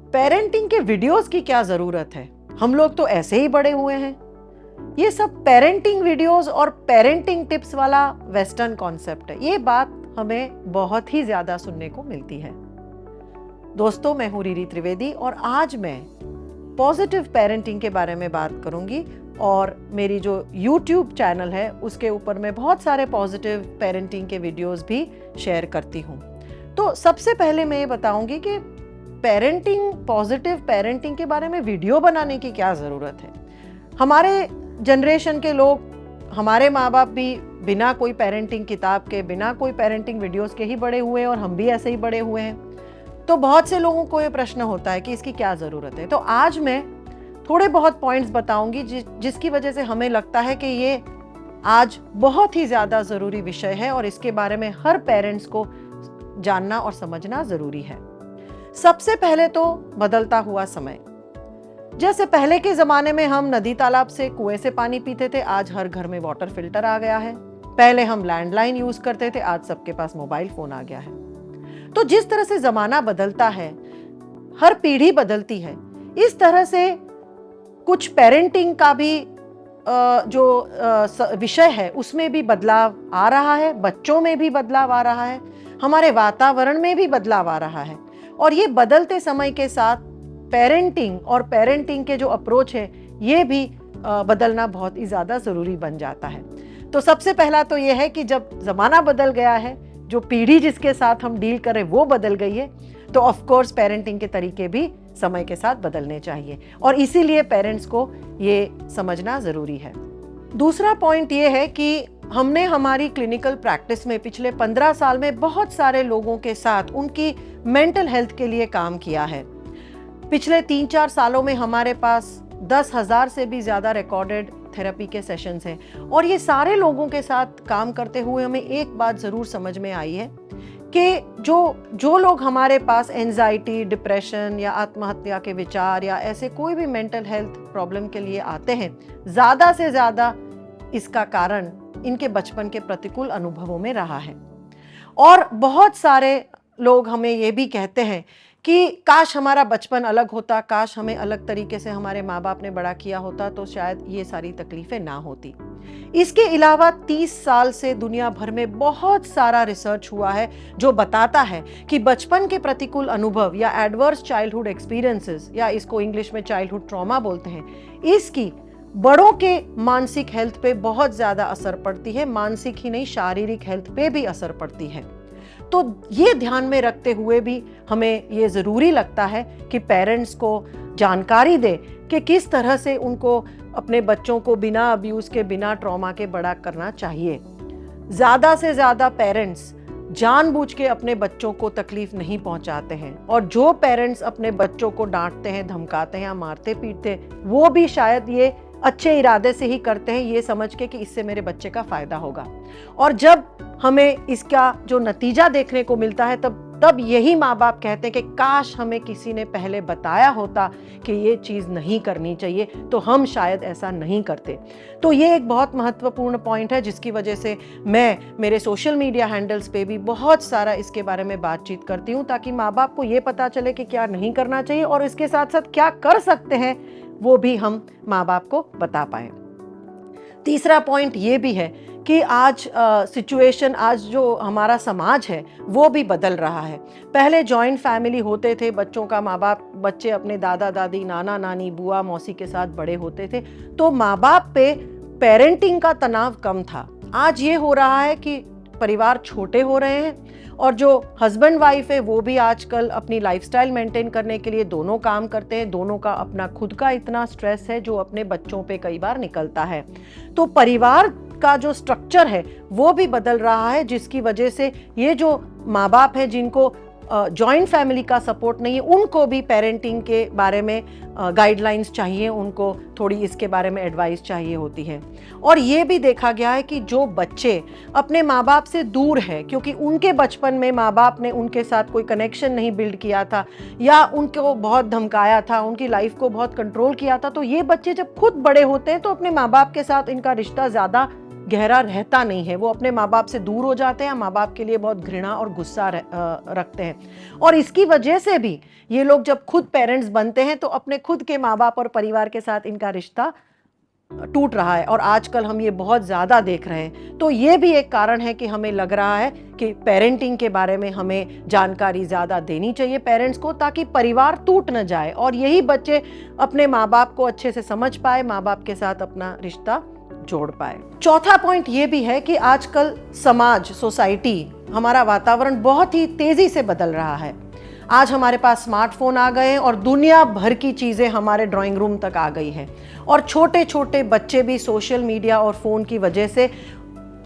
Parenting के videos की क्या जरूरत है, हम लोग तो ऐसे ही बड़े हुए हैं। ये सब पेरेंटिंग वीडियोस और पेरेंटिंग टिप्स वाला वेस्टर्न कॉन्सेप्ट है, ये बात हमें बहुत ही ज्यादा सुनने को मिलती है। दोस्तों, मैं हूं रीरी त्रिवेदी और आज मैं पॉजिटिव पेरेंटिंग के बारे में बात करूंगी और मेरी जो YouTube चैनल है उसके ऊपर मैं बहुत सारे पॉजिटिव पेरेंटिंग के वीडियोस भी शेयर करती हूं। तो सबसे पहले मैं ये बताऊंगी कि पॉजिटिव पेरेंटिंग के बारे में वीडियो बनाने की क्या ज़रूरत है। हमारे जनरेशन के लोग, हमारे माँ बाप भी बिना कोई पेरेंटिंग किताब के, बिना कोई पेरेंटिंग वीडियोस के ही बड़े हुए हैं और हम भी ऐसे ही बड़े हुए हैं। तो बहुत से लोगों को ये प्रश्न होता है कि इसकी क्या ज़रूरत है। तो आज मैं थोड़े बहुत पॉइंट्स बताऊंगी जिसकी वजह से हमें लगता है कि ये आज बहुत ही ज़्यादा ज़रूरी विषय है और इसके बारे में हर पेरेंट्स को जानना और समझना ज़रूरी है। सबसे पहले तो बदलता हुआ समय। जैसे पहले के ज़माने में हम नदी तालाब से, कुएं से पानी पीते थे, आज हर घर में वाटर फिल्टर आ गया है। पहले हम लैंडलाइन यूज़ करते थे, आज सबके पास मोबाइल फ़ोन आ गया है। तो जिस तरह से ज़माना बदलता है, हर पीढ़ी बदलती है, इस तरह से कुछ पेरेंटिंग का भी जो विषय है उसमें भी बदलाव आ रहा है, बच्चों में भी बदलाव आ रहा है, हमारे वातावरण में भी बदलाव आ रहा है। और ये बदलते समय के साथ पेरेंटिंग और पेरेंटिंग के जो अप्रोच है ये भी बदलना बहुत ही ज़्यादा ज़रूरी बन जाता है। तो सबसे पहला तो ये है कि जब ज़माना बदल गया है, जो पीढ़ी जिसके साथ हम डील करें वो बदल गई है, तो ऑफ कोर्स पेरेंटिंग के तरीके भी समय के साथ बदलने चाहिए और इसीलिए पेरेंट्स को ये समझना ज़रूरी है। दूसरा पॉइंट ये है कि हमने हमारी क्लिनिकल प्रैक्टिस में पिछले 15 साल में बहुत सारे लोगों के साथ उनकी मेंटल हेल्थ के लिए काम किया है। पिछले 3-4 सालों में हमारे पास 10,000 से भी ज़्यादा रिकॉर्डेड थेरेपी के सेशंस हैं और ये सारे लोगों के साथ काम करते हुए हमें एक बात ज़रूर समझ में आई है कि जो लोग हमारे पास एंजाइटी, डिप्रेशन या आत्महत्या के विचार या ऐसे कोई भी मेंटल हेल्थ प्रॉब्लम के लिए आते हैं, ज़्यादा से ज़्यादा इसका कारण इनके बचपन के प्रतिकूल अनुभवों में रहा है। और बहुत सारे लोग हमें ये भी कहते हैं कि काश हमारा बचपन अलग होता, काश हमें अलग तरीके से हमारे माँ बाप ने बड़ा किया होता तो शायद ये सारी तकलीफें ना होती। इसके अलावा 30 साल से दुनिया भर में बहुत सारा रिसर्च हुआ है जो बताता है कि बचपन के प्रतिकूल अनुभव या एडवर्स चाइल्डहुड एक्सपीरियंसेस, या इसको इंग्लिश में चाइल्डहुड ट्रॉमा बोलते हैं, इसकी बड़ों के मानसिक हेल्थ पे बहुत ज़्यादा असर पड़ती है। मानसिक ही नहीं, शारीरिक हेल्थ पे भी असर पड़ती है। तो ये ध्यान में रखते हुए भी हमें ये ज़रूरी लगता है कि पेरेंट्स को जानकारी दे कि किस तरह से उनको अपने बच्चों को बिना अब्यूज़ के, बिना ट्रॉमा के बड़ा करना चाहिए। ज़्यादा से ज़्यादा पेरेंट्स जानबूझ के अपने बच्चों को तकलीफ नहीं पहुंचाते हैं और जो पेरेंट्स अपने बच्चों को डांटते हैं, धमकाते हैं या मारते पीटते हैं, वो भी शायद ये अच्छे इरादे से ही करते हैं, ये समझ के कि इससे मेरे बच्चे का फ़ायदा होगा। और जब हमें इसका जो नतीजा देखने को मिलता है तब यही माँ बाप कहते हैं कि काश हमें किसी ने पहले बताया होता कि ये चीज़ नहीं करनी चाहिए, तो हम शायद ऐसा नहीं करते। तो ये एक बहुत महत्वपूर्ण पॉइंट है जिसकी वजह से मैं मेरे सोशल मीडिया हैंडल्स पे भी बहुत सारा इसके बारे में बातचीत करती हूँ, ताकि माँ बाप को ये पता चले कि क्या नहीं करना चाहिए और इसके साथ साथ क्या कर सकते हैं वो भी हम माँ बाप को बता पाएं। तीसरा पॉइंट ये भी है कि आज सिचुएशन, आज जो हमारा समाज है वो भी बदल रहा है। पहले जॉइंट फैमिली होते थे, बच्चे अपने दादा दादी, नाना नानी, बुआ मौसी के साथ बड़े होते थे, तो माँ बाप पे पेरेंटिंग का तनाव कम था। आज ये हो रहा है कि परिवार छोटे हो रहे हैं और जो हस्बैंड वाइफ है वो भी आजकल अपनी लाइफस्टाइल मेंटेन करने के लिए दोनों काम करते हैं। दोनों का अपना खुद का इतना स्ट्रेस है जो अपने बच्चों पे कई बार निकलता है। तो परिवार का जो स्ट्रक्चर है वो भी बदल रहा है, जिसकी वजह से ये जो माँ बाप हैं जिनको जॉइंट फैमिली का सपोर्ट नहीं है, उनको भी पेरेंटिंग के बारे में गाइडलाइंस चाहिए, उनको थोड़ी इसके बारे में एडवाइस चाहिए होती है। और ये भी देखा गया है कि जो बच्चे अपने माँ बाप से दूर है, क्योंकि उनके बचपन में माँ बाप ने उनके साथ कोई कनेक्शन नहीं बिल्ड किया था या उनको बहुत धमकाया था, उनकी लाइफ को बहुत कंट्रोल किया था, तो ये बच्चे जब खुद बड़े होते हैं तो अपने माँ बाप के साथ इनका रिश्ता ज़्यादा गहरा रहता नहीं है। वो अपने माँ बाप से दूर हो जाते हैं, माँ बाप के लिए बहुत घृणा और गुस्सा रखते हैं। और इसकी वजह से भी ये लोग जब खुद पेरेंट्स बनते हैं तो अपने खुद के माँ बाप और परिवार के साथ इनका रिश्ता टूट रहा है, और आजकल हम ये बहुत ज़्यादा देख रहे हैं। तो ये भी एक कारण है कि हमें लग रहा है कि पेरेंटिंग के बारे में हमें जानकारी ज़्यादा देनी चाहिए पेरेंट्स को, ताकि परिवार टूट न जाए और यही बच्चे अपने माँ बाप को अच्छे से समझ पाए, माँ बाप के साथ अपना रिश्ता जोड़ पाए। चौथा पॉइंट ये भी है कि आजकल समाज, सोसाइटी, हमारा वातावरण बहुत ही तेज़ी से बदल रहा है। आज हमारे पास स्मार्टफोन आ गए हैं और दुनिया भर की चीज़ें हमारे ड्राइंग रूम तक आ गई है, और छोटे छोटे बच्चे भी सोशल मीडिया और फ़ोन की वजह से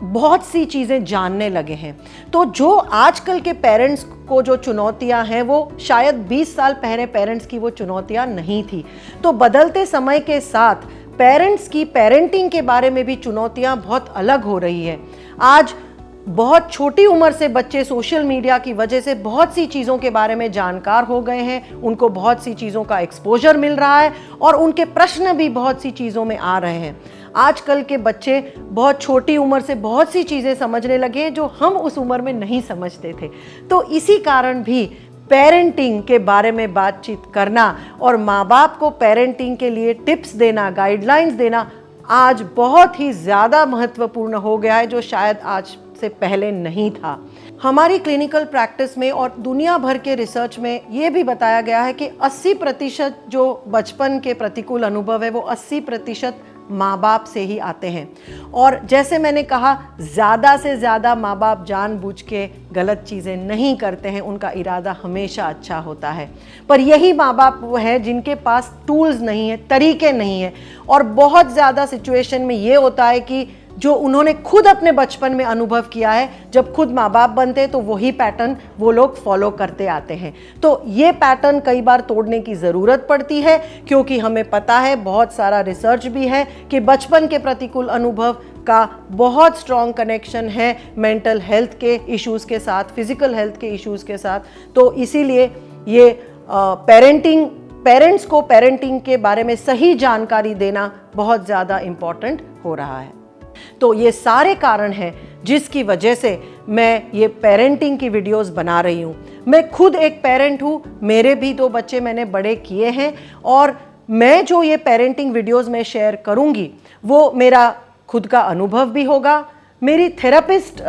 बहुत सी चीज़ें जानने लगे हैं। तो जो आजकल के पेरेंट्स को जो चुनौतियां हैं वो शायद 20 साल पहले पेरेंट्स की वो चुनौतियां नहीं थी। तो बदलते समय के साथ पेरेंट्स की पेरेंटिंग के बारे में भी चुनौतियां बहुत अलग हो रही है। आज बहुत छोटी उम्र से बच्चे सोशल मीडिया की वजह से बहुत सी चीज़ों के बारे में जानकार हो गए हैं, उनको बहुत सी चीज़ों का एक्सपोजर मिल रहा है और उनके प्रश्न भी बहुत सी चीज़ों में आ रहे हैं। आजकल के बच्चे बहुत छोटी उम्र से बहुत सी चीज़ें समझने लगे हैं जो हम उस उम्र में नहीं समझते थे। तो इसी कारण भी पेरेंटिंग के बारे में बातचीत करना और माँ बाप को पेरेंटिंग के लिए टिप्स देना, गाइडलाइंस देना आज बहुत ही ज़्यादा महत्वपूर्ण हो गया है, जो शायद आज से पहले नहीं था। हमारी क्लिनिकल प्रैक्टिस में और दुनिया भर के रिसर्च में ये भी बताया गया है कि 80% जो बचपन के प्रतिकूल अनुभव है वो 80% माँ बाप से ही आते हैं। और जैसे मैंने कहा, ज़्यादा से ज़्यादा माँ बाप जानबूझ के गलत चीज़ें नहीं करते हैं, उनका इरादा हमेशा अच्छा होता है। पर यही माँ बाप वो हैं जिनके पास टूल्स नहीं है, तरीके नहीं है, और बहुत ज़्यादा सिचुएशन में ये होता है कि जो उन्होंने खुद अपने बचपन में अनुभव किया है, जब खुद माँ बाप बनते हैं तो वही पैटर्न वो लोग फॉलो करते आते हैं। तो ये पैटर्न कई बार तोड़ने की ज़रूरत पड़ती है, क्योंकि हमें पता है, बहुत सारा रिसर्च भी है कि बचपन के प्रतिकूल अनुभव का बहुत स्ट्रॉन्ग कनेक्शन है मेंटल हेल्थ के इश्यूज़ के साथ, फिजिकल हेल्थ के इश्यूज़ के साथ। तो इसीलिए ये पेरेंट्स को पेरेंटिंग के बारे में सही जानकारी देना बहुत ज़्यादा इम्पॉर्टेंट हो रहा है। तो ये सारे कारण हैं जिसकी वजह से मैं ये पेरेंटिंग की वीडियोस बना रही हूँ। मैं खुद एक पेरेंट हूँ, मेरे भी 2 बच्चे मैंने बड़े किए हैं, और मैं जो ये पेरेंटिंग वीडियोस में शेयर करूँगी वो मेरा खुद का अनुभव भी होगा, मेरी थेरेपिस्ट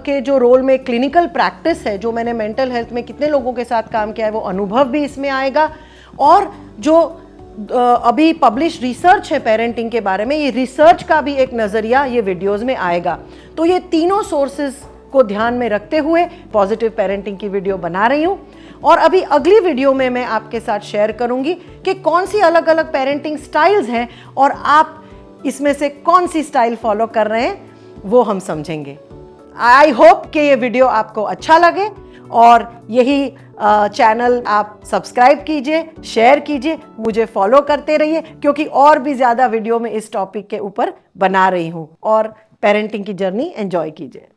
के जो रोल में क्लिनिकल प्रैक्टिस है, जो मैंने मेंटल हेल्थ में कितने लोगों के साथ काम किया है, वो अनुभव भी इसमें आएगा, और जो अभी पब्लिश रिसर्च है पेरेंटिंग के बारे में, ये रिसर्च का भी एक नज़रिया ये वीडियोस में आएगा। तो ये तीनों सोर्सेज को ध्यान में रखते हुए पॉजिटिव पेरेंटिंग की वीडियो बना रही हूँ। और अभी अगली वीडियो में मैं आपके साथ शेयर करूँगी कि कौन सी अलग अलग पेरेंटिंग स्टाइल्स हैं और आप इसमें से कौन सी स्टाइल फॉलो कर रहे हैं, वो हम समझेंगे। आई होप कि ये वीडियो आपको अच्छा लगे, और यही चैनल आप सब्सक्राइब कीजिए, शेयर कीजिए, मुझे फॉलो करते रहिए, क्योंकि और भी ज़्यादा वीडियो में इस टॉपिक के ऊपर बना रही हूँ, और पेरेंटिंग की जर्नी एंजॉय कीजिए।